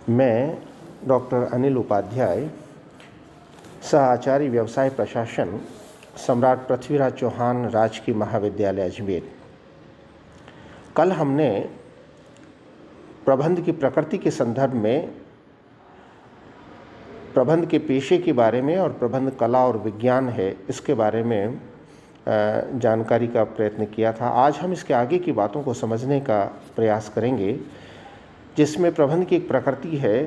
मैं डॉक्टर अनिल उपाध्याय, सह आचार्य व्यवसाय प्रशासन, सम्राट पृथ्वीराज चौहान राजकीय महाविद्यालय अजमेर। कल हमने प्रबंध की प्रकृति के संदर्भ में प्रबंध के पेशे के बारे में और प्रबंध कला और विज्ञान है इसके बारे में जानकारी का प्रयत्न किया था। आज हम इसके आगे की बातों को समझने का प्रयास करेंगे, जिसमें प्रबंध की एक प्रकृति है,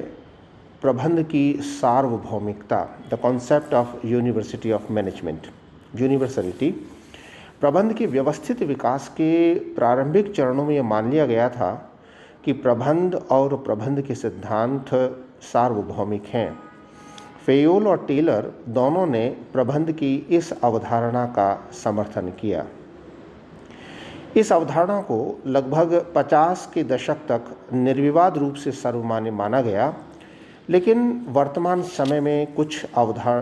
प्रबंध की सार्वभौमिकता, the concept of university of management, universality. प्रबंध के व्यवस्थित विकास के प्रारंभिक चरणों में यह मान लिया गया था कि प्रबंध और प्रबंध के सिद्धांत सार्वभौमिक हैं। फेयोल और टेलर दोनों ने प्रबंध की इस अवधारणा का समर्थन किया। इस अवधारणा को लगभग 50 के दशक तक निर्विवाद रूप से सर्वमान्य माना गया, लेकिन वर्तमान समय में कुछ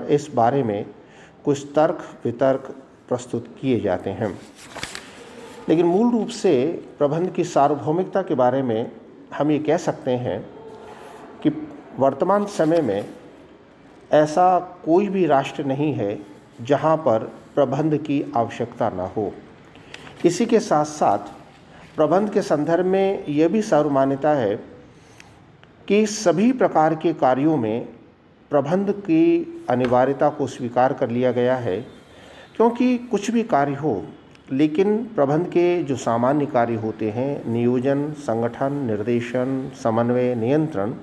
इस बारे में कुछ तर्क वितर्क प्रस्तुत किए जाते हैं। लेकिन मूल रूप से प्रबंध की सार्वभौमिकता के बारे में हम ये कह सकते हैं कि वर्तमान समय में ऐसा कोई भी राष्ट्र नहीं है जहाँ पर प्रबंध की आवश्यकता न हो। इसी के साथ साथ प्रबंध के संदर्भ में यह भी सर्वमान्यता है कि सभी प्रकार के कार्यों में प्रबंध की अनिवार्यता को स्वीकार कर लिया गया है, क्योंकि कुछ भी कार्य हो, लेकिन प्रबंध के जो सामान्य कार्य होते हैं, नियोजन, संगठन, निर्देशन, समन्वय, नियंत्रण,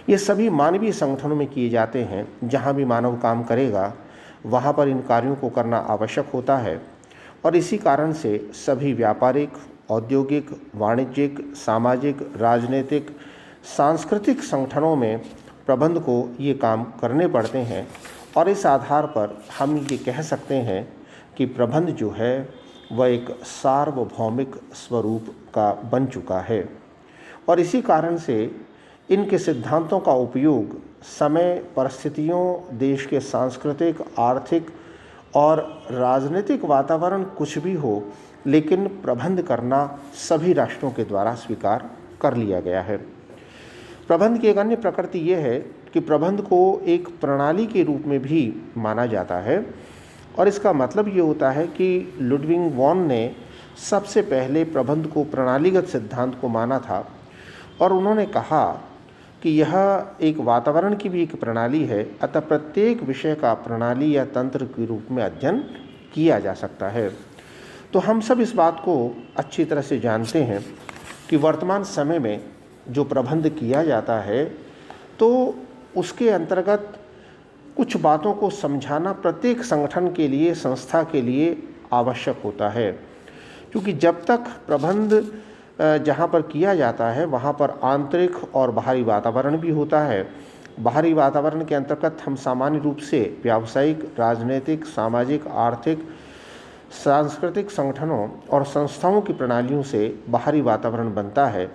ये सभी मानवीय संगठनों में किए जाते हैं। जहाँ भी मानव काम करेगा वहाँ पर इन कार्यों को करना आवश्यक होता है, और इसी कारण से सभी व्यापारिक, औद्योगिक, वाणिज्यिक, सामाजिक, राजनीतिक, सांस्कृतिक संगठनों में प्रबंध को ये काम करने पड़ते हैं। और इस आधार पर हम ये कह सकते हैं कि प्रबंध जो है वह एक सार्वभौमिक स्वरूप का बन चुका है, और इसी कारण से इनके सिद्धांतों का उपयोग समय, परिस्थितियों, देश के सांस्कृतिक, आर्थिक और राजनीतिक वातावरण कुछ भी हो, लेकिन प्रबंध करना सभी राष्ट्रों के द्वारा स्वीकार कर लिया गया है। प्रबंध की एक अन्य प्रकृति ये है कि प्रबंध को एक प्रणाली के रूप में भी माना जाता है, और इसका मतलब ये होता है कि लुडविग वॉन ने सबसे पहले प्रबंध को प्रणालीगत सिद्धांत को माना था, और उन्होंने कहा कि यह एक वातावरण की भी एक प्रणाली है, अतः प्रत्येक विषय का प्रणाली या तंत्र के रूप में अध्ययन किया जा सकता है। तो हम सब इस बात को अच्छी तरह से जानते हैं कि वर्तमान समय में जो प्रबंध किया जाता है, तो उसके अंतर्गत कुछ बातों को समझाना प्रत्येक संगठन के लिए, संस्था के लिए आवश्यक होता है, क्योंकि जब तक प्रबंध जहाँ पर किया जाता है वहाँ पर आंतरिक और बाहरी वातावरण भी होता है। बाहरी वातावरण के अंतर्गत हम सामान्य रूप से व्यावसायिक, राजनीतिक, सामाजिक, आर्थिक, सांस्कृतिक संगठनों और संस्थाओं की प्रणालियों से बाहरी वातावरण बनता है।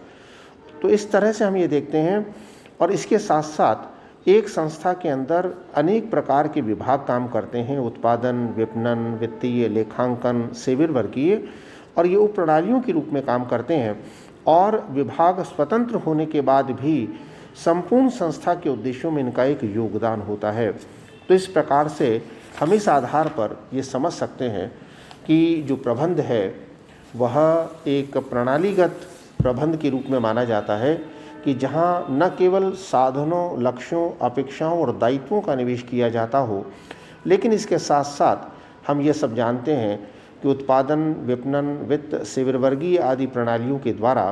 तो इस तरह से हम ये देखते हैं, और इसके साथ साथ एक संस्था के अंदर अनेक प्रकार के विभाग काम करते हैं, उत्पादन, विपणन, वित्तीय, लेखांकन, सेवा वर्गीय, और ये उप प्रणालियों के रूप में काम करते हैं। और विभाग स्वतंत्र होने के बाद भी संपूर्ण संस्था के उद्देश्यों में इनका एक योगदान होता है। तो इस प्रकार से हम इस आधार पर ये समझ सकते हैं कि जो प्रबंध है वह एक प्रणालीगत प्रबंध के रूप में माना जाता है, कि जहाँ न केवल साधनों, लक्ष्यों, अपेक्षाओं और दायित्वों का निवेश किया जाता हो, लेकिन इसके साथ साथ हम ये सब जानते हैं कि उत्पादन, विपणन, वित्त, सेवावर्गीय आदि प्रणालियों के द्वारा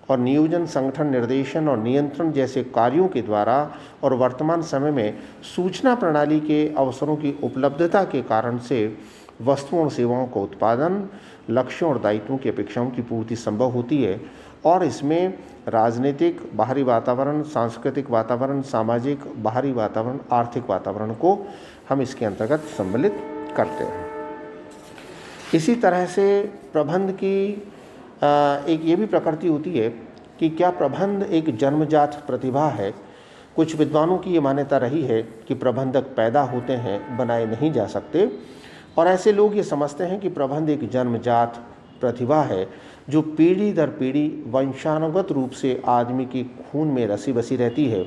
और नियोजन, संगठन, निर्देशन और नियंत्रण जैसे कार्यों के द्वारा, और वर्तमान समय में सूचना प्रणाली के अवसरों की उपलब्धता के कारण से वस्तुओं और सेवाओं का उत्पादन, लक्ष्यों और दायित्वों की अपेक्षाओं की पूर्ति संभव होती है। और इसमें राजनीतिक बाहरी वातावरण, सांस्कृतिक वातावरण, सामाजिक बाहरी वातावरण, आर्थिक वातावरण को हम इसके अंतर्गत सम्मिलित करते हैं। इसी तरह से प्रबंध की एक ये भी प्रकृति होती है कि क्या प्रबंध एक जन्मजात प्रतिभा है। कुछ विद्वानों की ये मान्यता रही है कि प्रबंधक पैदा होते हैं, बनाए नहीं जा सकते, और ऐसे लोग ये समझते हैं कि प्रबंध एक जन्मजात प्रतिभा है जो पीढ़ी दर पीढ़ी वंशानुगत रूप से आदमी के खून में रसी बसी रहती है।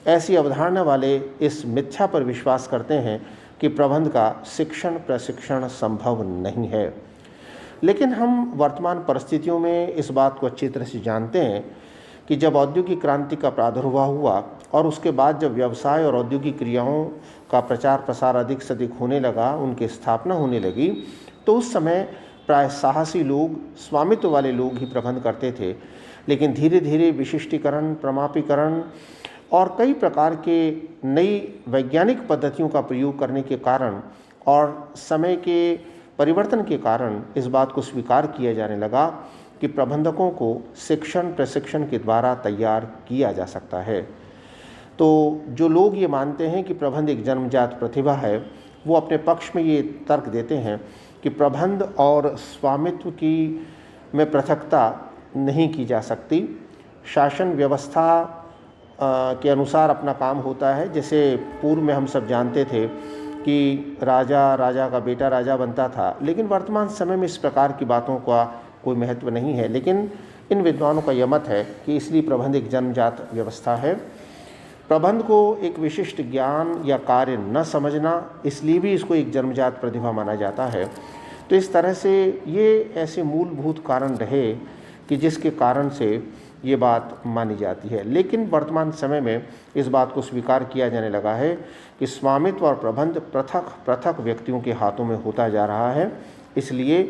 ऐसी अवधारणा वाले इस मिथ्या पर विश्वास करते हैं कि प्रबंध का शिक्षण प्रशिक्षण संभव नहीं है। लेकिन हम वर्तमान परिस्थितियों में इस बात को अच्छी तरह से जानते हैं कि जब औद्योगिक क्रांति का प्रादुर्भाव हुआ और उसके बाद जब व्यवसाय और औद्योगिक क्रियाओं का प्रचार प्रसार अधिक से अधिक होने लगा, उनकी स्थापना होने लगी, तो उस समय प्राय साहसी लोग, स्वामित्व वाले लोग ही प्रबंध करते थे। लेकिन धीरे धीरे विशिष्टीकरण, प्रमापीकरण और कई प्रकार के नई वैज्ञानिक पद्धतियों का प्रयोग करने के कारण और समय के परिवर्तन के कारण इस बात को स्वीकार किया जाने लगा कि प्रबंधकों को शिक्षण प्रशिक्षण के द्वारा तैयार किया जा सकता है। तो जो लोग ये मानते हैं कि प्रबंध एक जन्मजात प्रतिभा है, वो अपने पक्ष में ये तर्क देते हैं कि प्रबंध और स्वामित्व की में पृथकता नहीं की जा सकती। शासन व्यवस्था के अनुसार अपना काम होता है। जैसे पूर्व में हम सब जानते थे कि राजा का बेटा राजा बनता था, लेकिन वर्तमान समय में इस प्रकार की बातों का कोई महत्व नहीं है। लेकिन इन विद्वानों का यह मत है कि इसलिए प्रबंध एक जन्मजात व्यवस्था है। प्रबंध को एक विशिष्ट ज्ञान या कार्य न समझना, इसलिए भी इसको एक जन्मजात प्रतिभा माना जाता है। तो इस तरह से ये ऐसे मूलभूत कारण रहे कि जिसके कारण से ये बात मानी जाती है। लेकिन वर्तमान समय में इस बात को स्वीकार किया जाने लगा है कि स्वामित्व और प्रबंध पृथक पृथक व्यक्तियों के हाथों में होता जा रहा है। इसलिए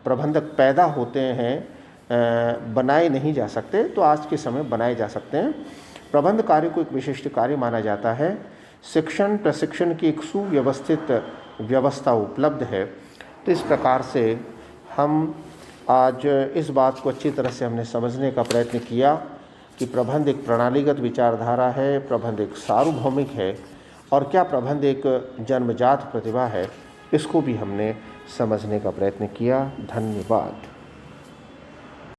प्रबंधक पैदा होते हैं, बनाए नहीं जा सकते। तो आज के समय बनाए जा सकते हैं। प्रबंध कार्य को एक विशिष्ट कार्य माना जाता है। शिक्षण प्रशिक्षण की एक सुव्यवस्थित व्यवस्था उपलब्ध है। तो इस प्रकार से हम आज इस बात को अच्छी तरह से हमने समझने का प्रयत्न किया कि प्रबंध एक प्रणालीगत विचारधारा है, प्रबंध एक सार्वभौमिक है, और क्या प्रबंध एक जन्मजात प्रतिभा है, इसको भी हमने समझने का प्रयत्न किया। धन्यवाद।